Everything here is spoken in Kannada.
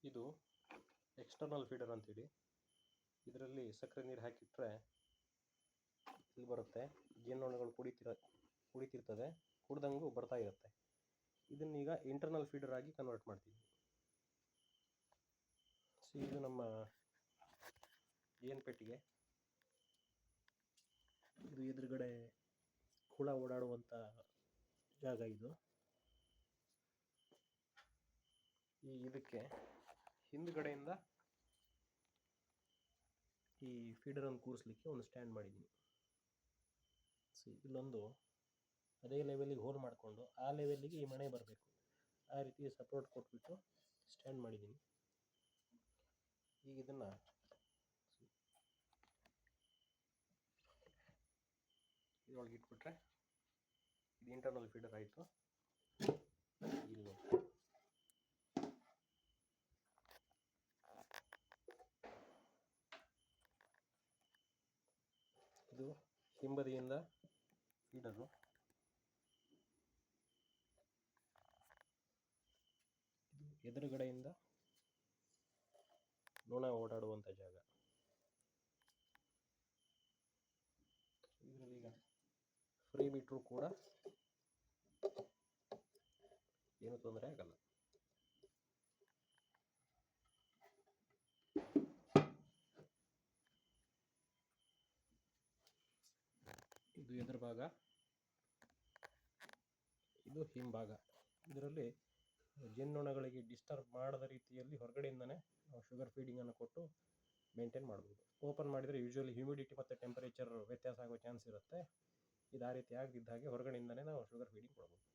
ಇದು ಎಕ್ಸ್ಟರ್ನಲ್ ಫೀಡರ್ ಅಂತೇಳಿ. ಇದರಲ್ಲಿ ಸಕ್ಕರೆ ನೀರು ಹಾಕಿಟ್ರೆ ಇಲ್ಲಿ ಬರುತ್ತೆ, ಜೇನುನೊಣಗಳು ಕುಡಿತಿರ್ತದೆ, ಕುಡ್ದಂಗೂ ಬರ್ತಾ ಇರುತ್ತೆ. ಇದನ್ನೀಗ ಇಂಟರ್ನಲ್ ಫೀಡರ್ ಆಗಿ ಕನ್ವರ್ಟ್ ಮಾಡ್ತೀವಿ. ಇದು ನಮ್ಮ ಜೇನು ಪೆಟ್ಟಿಗೆ. ಇದು ಎದುರುಗಡೆ ಹುಳ ಓಡಾಡುವಂಥ ಜಾಗ ಇದು. ಇದಕ್ಕೆ ಹಿಂದ್ಗಡೆಯಿಂದ ಈ ಫೀಡರನ್ನು ಕೂರಿಸ್ಲಿಕ್ಕೆ ಒಂದು ಸ್ಟ್ಯಾಂಡ್ ಮಾಡಿದ್ದೀನಿ. ಇಲ್ಲೊಂದು ಅದೇ ಲೆವೆಲಿಗೆ ಹೋಲ್ ಮಾಡಿಕೊಂಡು ಆ ಲೆವೆಲ್ಲಿಗೆ ಈ ಮಣೆ ಬರಬೇಕು, ಆ ರೀತಿ ಸಪೋರ್ಟ್ ಕೊಟ್ಬಿಟ್ಟು ಸ್ಟ್ಯಾಂಡ್ ಮಾಡಿದ್ದೀನಿ. ಈಗ ಇದನ್ನು ಇದರೊಳಗೆ ಇಟ್ಬಿಟ್ರೆ ಇದು ಇಂಟರ್ನಲ್ ಫೀಡರ್ ಆಯಿತು. ಇಲ್ಲಿ ಇದು ಹಿಂಬದಿಯಿಂದ ಫೀಡರು, ಇದು ಎದುರುಗಡೆಯಿಂದ ನೊಣ ಓಡಾಡುವಂಥ ಜಾಗ. ಇದರಲ್ಲೀಗ ಫ್ರೀ ಬಿಟ್ಟರೂ ಕೂಡ ಏನು ತೊಂದರೆ ಆಗಲ್ಲ. ಇದು ಎದುರು ಭಾಗ, ಇದು ಹಿಂಭಾಗ. ಇದರಲ್ಲಿ ಜೇನುನೊಣಗಳಿಗೆ ಡಿಸ್ಟರ್ಬ್ ಮಾಡದ ರೀತಿಯಲ್ಲಿ ಹೊರಗಡೆಯಿಂದನೇ ನಾವು ಶುಗರ್ ಫೀಡಿಂಗನ್ನು ಕೊಟ್ಟು ಮೇಂಟೈನ್ ಮಾಡ್ಬೋದು. ಓಪನ್ ಮಾಡಿದರೆ ಯೂಶ್ವಲಿ ಹ್ಯೂಮಿಡಿಟಿ ಮತ್ತು ಟೆಂಪರೇಚರ್ ವ್ಯತ್ಯಾಸ ಆಗೋ ಚಾನ್ಸ್ ಇರುತ್ತೆ. ಇದು ಆ ರೀತಿ ಆಗದಿದ್ದ ಹಾಗೆ ಹೊರಗಡೆಯಿಂದನೇ ನಾವು ಶುಗರ್ ಫೀಡಿಂಗ್ ಕೊಡ್ಬೋದು.